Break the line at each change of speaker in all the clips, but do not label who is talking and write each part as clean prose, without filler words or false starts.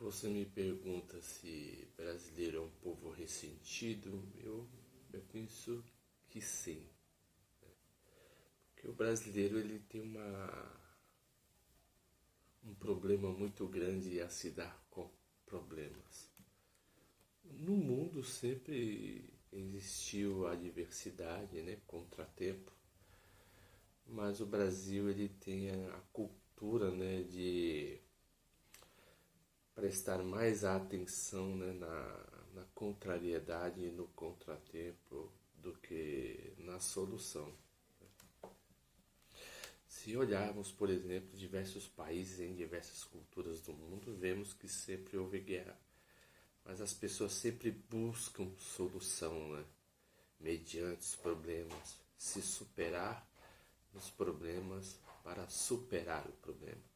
Você me pergunta se brasileiro é um povo ressentido. Eu penso que sim. Porque o brasileiro ele tem um problema muito grande a se dar com problemas. No mundo sempre existiu a diversidade, né, contratempo, mas o Brasil ele tem a cultura, né, de prestar mais atenção, né, na contrariedade e no contratempo do que na solução. Se olharmos, por exemplo, diversos países em diversas culturas do mundo, vemos que sempre houve guerra. Mas as pessoas sempre buscam solução, né, mediante os problemas. Se superar os problemas para superar o problema.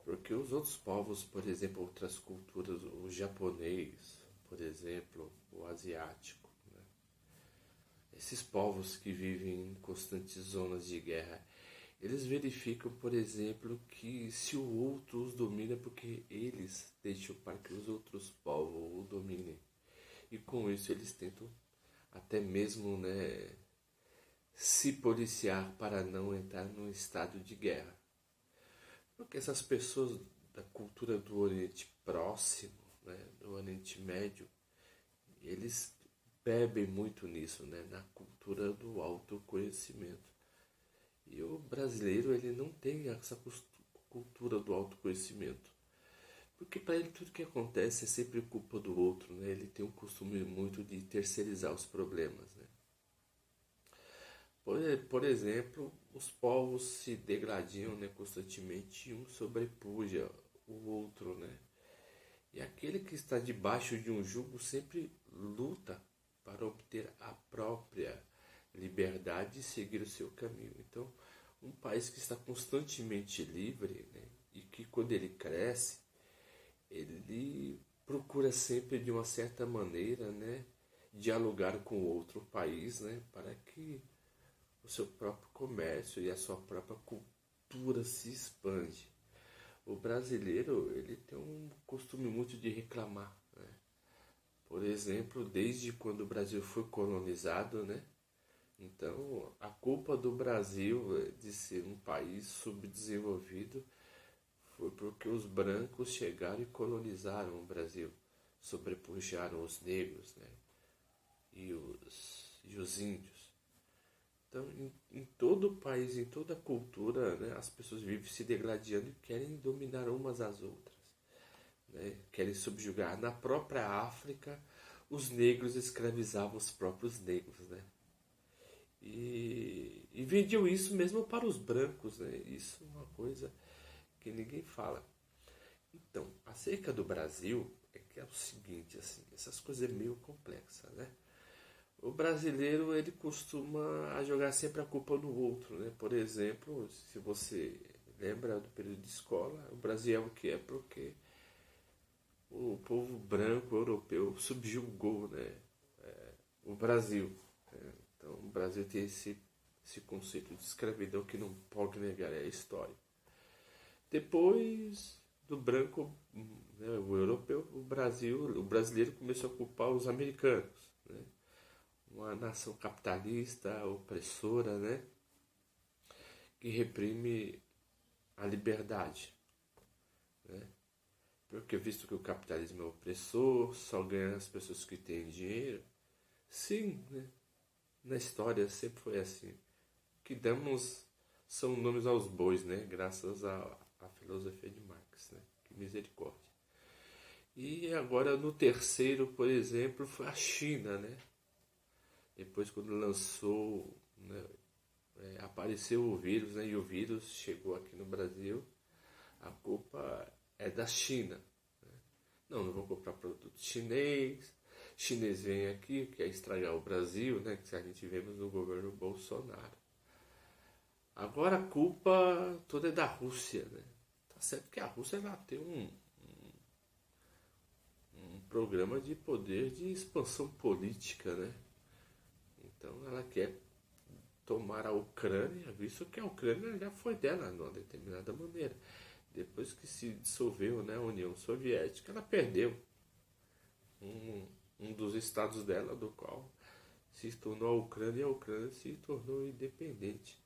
Porque os outros povos, por exemplo, outras culturas, o japonês, por exemplo, o asiático, né? Esses povos que vivem em constantes zonas de guerra, eles verificam, por exemplo, que se o outro os domina é porque eles deixam para que os outros povos o dominem. E com isso eles tentam até mesmo, né, se policiar para não entrar num estado de guerra. Porque essas pessoas da cultura do Oriente Próximo, né, do Oriente Médio, eles bebem muito nisso, né, na cultura do autoconhecimento. E o brasileiro ele não tem essa cultura do autoconhecimento. Porque para ele tudo que acontece é sempre culpa do outro, né? Ele tem um costume muito de terceirizar os problemas, né? Por exemplo, os povos se degladiam, né, constantemente e um sobrepuja o outro, né? E aquele que está debaixo de um jugo sempre luta para obter a própria liberdade e seguir o seu caminho. Então, um país que está constantemente livre, né, e que quando ele cresce, ele procura sempre de uma certa maneira, né, dialogar com outro país, né, para que o seu próprio comércio e a sua própria cultura se expande. O brasileiro ele tem um costume muito de reclamar, né? Por exemplo, desde quando o Brasil foi colonizado, né? Então, a culpa do Brasil de ser um país subdesenvolvido foi porque os brancos chegaram e colonizaram o Brasil, sobrepujaram os negros, né? E os índios. Então, em todo o país, em toda a cultura, né, as pessoas vivem se degladiando e querem dominar umas às outras, né? Querem subjugar. Na própria África, os negros escravizavam os próprios negros, né? E vendiam isso mesmo para os brancos, né? Isso é uma coisa que ninguém fala. Então, acerca do Brasil, é que é o seguinte, assim, essas coisas é meio complexas, né? O brasileiro, ele costuma jogar sempre a culpa no outro, né? Por exemplo, se você lembra do período de escola, o Brasil é o que é porque o povo branco europeu subjugou, né, o Brasil. Né? Então, o Brasil tem esse conceito de escravidão que não pode negar, é a história. Depois do branco, né, o europeu, o brasileiro começou a culpar os americanos, né? Uma nação capitalista, opressora, né? Que reprime a liberdade, né? Porque visto que o capitalismo é opressor, só ganha as pessoas que têm dinheiro. Sim, né? Na história sempre foi assim. O que damos são nomes aos bois, né? Graças à filosofia de Marx, né? Que misericórdia. E agora no terceiro, por exemplo, foi a China, né? Depois quando lançou, né, apareceu o vírus, né? E o vírus chegou aqui no Brasil. A culpa é da China. Não vou comprar produto chinês. Chinês vem aqui, quer estragar o Brasil, né? Que a gente vemos no governo Bolsonaro. Agora a culpa toda é da Rússia, né? Tá certo que a Rússia ela tem um programa de poder de expansão política, né? Então ela quer tomar a Ucrânia, visto que a Ucrânia já foi dela de uma determinada maneira. depois que se dissolveu, né, a União Soviética, ela perdeu um dos estados dela, do qual se tornou a Ucrânia, e a Ucrânia se tornou independente.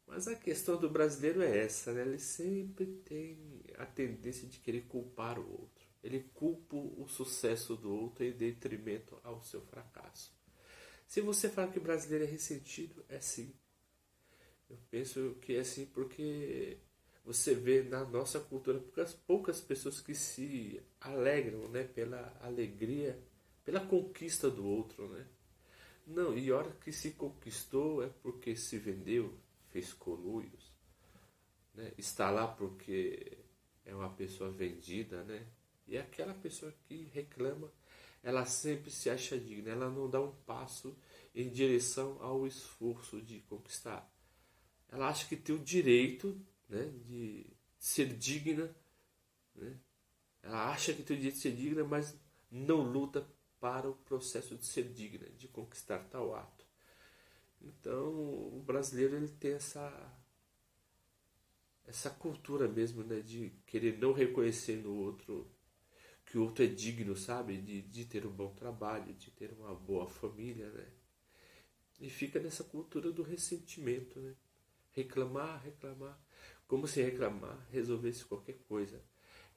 Mas a questão do brasileiro é essa, né? Ele sempre tem a tendência de querer culpar o outro. Ele culpa o sucesso do outro em detrimento ao seu fracasso. Se você fala que o brasileiro é ressentido, é sim. Eu penso que é assim porque você vê na nossa cultura poucas pessoas que se alegram, né, pela alegria, pela conquista do outro, né? Não, e a hora que se conquistou é porque se vendeu, fez conluios, né? Está lá porque é uma pessoa vendida, né? E aquela pessoa que reclama, ela sempre se acha digna, ela não dá um passo em direção ao esforço de conquistar. Ela acha que tem o direito, né, de ser digna, né? Ela acha que tem o direito de ser digna, mas não luta para o processo de ser digna, de conquistar tal ato. Então, o brasileiro ele tem essa cultura mesmo, né, de querer não reconhecer no outro que o outro é digno, sabe? De ter um bom trabalho, de ter uma boa família, né? E fica nessa cultura do ressentimento, né? Reclamar, reclamar. Como se reclamar resolvesse qualquer coisa.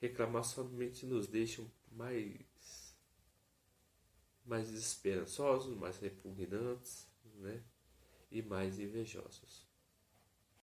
Reclamar somente nos deixa mais desesperançosos, mais repugnantes, né? E mais invejosos.